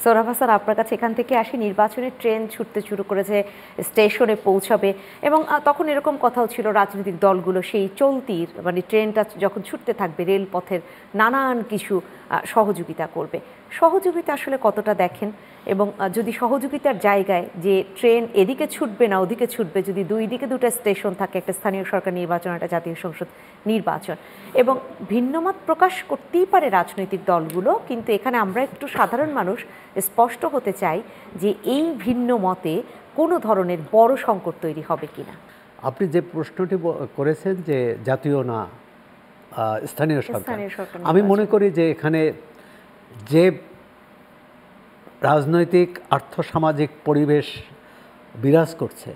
সোহরাব হাসান, আপনার কাছে এখান থেকে আসি, নির্বাচনের ট্রেন ছুটতে শুরু করেছে, স্টেশনে পৌঁছাবে, এবং তখন এরকম কথাও ছিল রাজনৈতিক দলগুলো সেই চলতির মানে ট্রেনটা যখন ছুটতে থাকবে রেলপথের নানান কিছু সহযোগিতা করবে। সহযোগিতা আসলে কতটা দেখেন? এবং যদি সহযোগিতার জায়গায় যে ট্রেন এদিকে ছুটবে না ওদিকে ছুটবে, যদি দুই দিকে দুটো স্টেশন থাকে, একটা স্থানীয় সরকার নির্বাচন, একটা জাতীয় সংসদ নির্বাচন, এবং ভিন্নমত প্রকাশ করতেই পারে রাজনৈতিক দলগুলো, কিন্তু এখানে আমরা একটু সাধারণ মানুষ স্পষ্ট হতে চাই যে এই ভিন্ন মতে কোনো ধরনের বড় সংকট তৈরি হবে কিনা। আপনি যে প্রশ্নটি করেছেন যে জাতীয় না স্থানীয় সরকার, আমি মনে করি যে এখানে যে রাজনৈতিক আর্থসামাজিক পরিবেশ বিরাজ করছে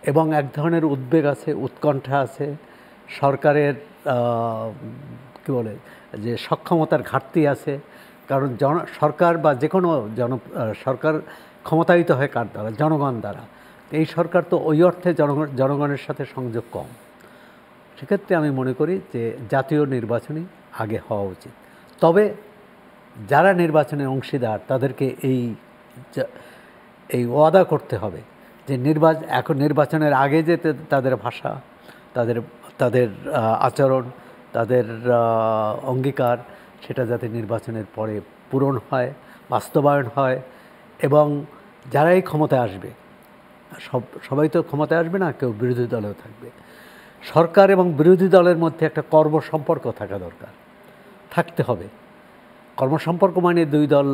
এবং এক ধরনের উদ্বেগ আছে, উৎকণ্ঠা আছে, সরকারের কী বলে যে সক্ষমতার ঘাটতি আছে। কারণ সরকার বা যে কোনো সরকার ক্ষমতায়িত হয় কার দ্বারা? জনগণ দ্বারা। এই সরকার তো ওই অর্থে জনগণের সাথে সংযোগ কম। সেক্ষেত্রে আমি মনে করি যে জাতীয় নির্বাচনই আগে হওয়া উচিত। তবে যারা নির্বাচনের অংশীদার তাদেরকে এই ওয়াদা করতে হবে যে এখন নির্বাচনের আগে যে তাদের ভাষা, তাদের আচরণ, তাদের অঙ্গীকার, সেটা যাতে নির্বাচনের পরে পূরণ হয়, বাস্তবায়ন হয়। এবং যারাই ক্ষমতায় আসবে, সবাই তো ক্ষমতায় আসবে না, কেউ বিরোধী দলেও থাকবে। সরকার এবং বিরোধী দলের মধ্যে একটা কর্মসম্পর্ক থাকতে হবে। কর্মসম্পর্ক মানে দুই দল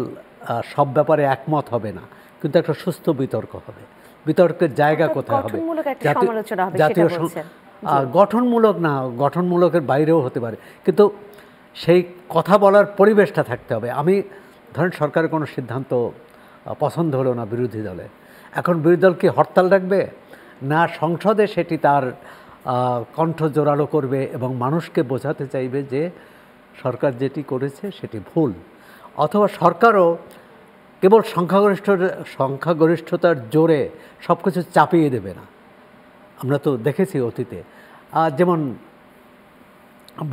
সব ব্যাপারে একমত হবে না, কিন্তু একটা সুস্থ বিতর্ক হবে। বিতর্কের জায়গা কোথায় হবে? জাতীয় গঠনমূলক না, গঠনমূলকের বাইরেও হতে পারে, কিন্তু সেই কথা বলার পরিবেশটা থাকতে হবে। ধরেন সরকারের কোনো সিদ্ধান্ত পছন্দ হলো না বিরোধী দলে, এখন বিরোধী দল কি হরতাল রাখবে? না, সংসদে সেটি তার কণ্ঠ জোরালো করবে এবং মানুষকে বোঝাতে চাইবে যে সরকার যেটি করেছে সেটি ভুল। অথবা সরকারও কেবল সংখ্যাগরিষ্ঠতার জোরে সব কিছু চাপিয়ে দেবে না। আমরা তো দেখেছি অতীতে, যেমন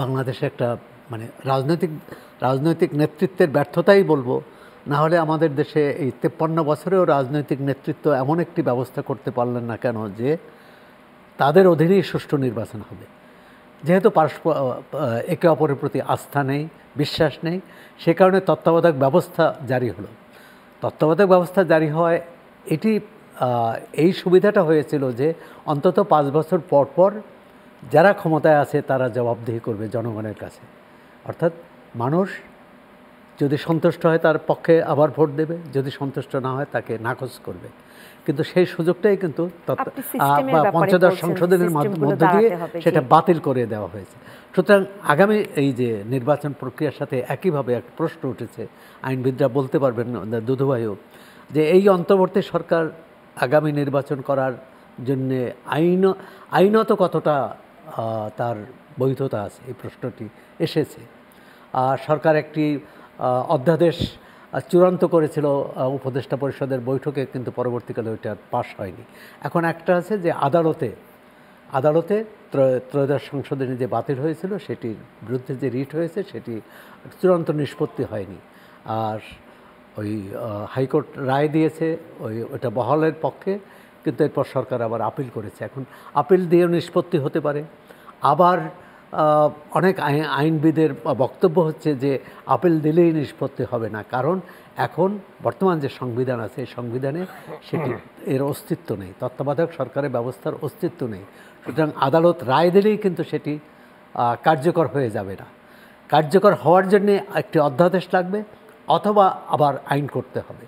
বাংলাদেশে একটা মানে রাজনৈতিক নেতৃত্বের ব্যর্থতাই বলবো, না হলে আমাদের দেশে এই 53 বছরেও রাজনৈতিক নেতৃত্ব এমন একটি ব্যবস্থা করতে পারলেন না কেন যে তাদের অধীনেই সুষ্ঠু নির্বাচন হবে। যেহেতু একে অপরের প্রতি আস্থা নেই, বিশ্বাস নেই, সে কারণে তত্ত্বাবধায়ক ব্যবস্থা জারি হলো। তত্ত্বাবধায়ক ব্যবস্থা জারি হওয়ায় এই সুবিধাটা হয়েছিল যে অন্তত 5 বছর পর পর যারা ক্ষমতায় আছে তারা জবাবদিহি করবে জনগণের কাছে। অর্থাৎ মানুষ যদি সন্তুষ্ট হয় তার পক্ষে আবার ভোট দেবে, যদি সন্তুষ্ট না হয় তাকে নাকচ করবে। কিন্তু সেই সুযোগটাই কিন্তু পঞ্চদশ সংশোধনের মধ্য দিয়ে সেটা বাতিল করে দেওয়া হয়েছে। সুতরাং আগামী এই যে নির্বাচন প্রক্রিয়ার সাথে একইভাবে এক প্রশ্ন উঠেছে, আইনবিদরা বলতে পারবেন, দুধুভাইও, যে এই অন্তর্বর্তী সরকার আগামী নির্বাচন করার জন্যে আইনত কতটা তার বৈধতা আছে, এই প্রশ্নটি এসেছে। সরকার একটি অধ্যাদেশ চূড়ান্ত করেছিল উপদেষ্টা পরিষদের বৈঠকে, কিন্তু পরবর্তীকালে ওইটা পাশ হয়নি। এখন একটা আছে যে আদালতে ত্রয়োদশ সংশোধনী যে বাতিল হয়েছিল সেটির বিরুদ্ধে যে রিট হয়েছে সেটি চূড়ান্ত নিষ্পত্তি হয়নি। আর ওই হাইকোর্ট রায় দিয়েছে ওইটা বহালের পক্ষে, কিন্তু এরপর সরকার আবার আপিল করেছে। এখন আপিল দিয়েও নিষ্পত্তি হতে পারে। আবার অনেক আইনবিদের বক্তব্য হচ্ছে যে আপিল দিলেই নিষ্পত্তি হবে না, কারণ এখন বর্তমান যে সংবিধান আছে এই সংবিধানে এর অস্তিত্ব নেই, তত্ত্বাবধায়ক সরকারের ব্যবস্থার অস্তিত্ব নেই। সুতরাং আদালত রায় দিলেই কিন্তু সেটি কার্যকর হয়ে যাবে না। কার্যকর হওয়ার জন্যে একটি অধ্যাদেশ লাগবে অথবা আবার আইন করতে হবে।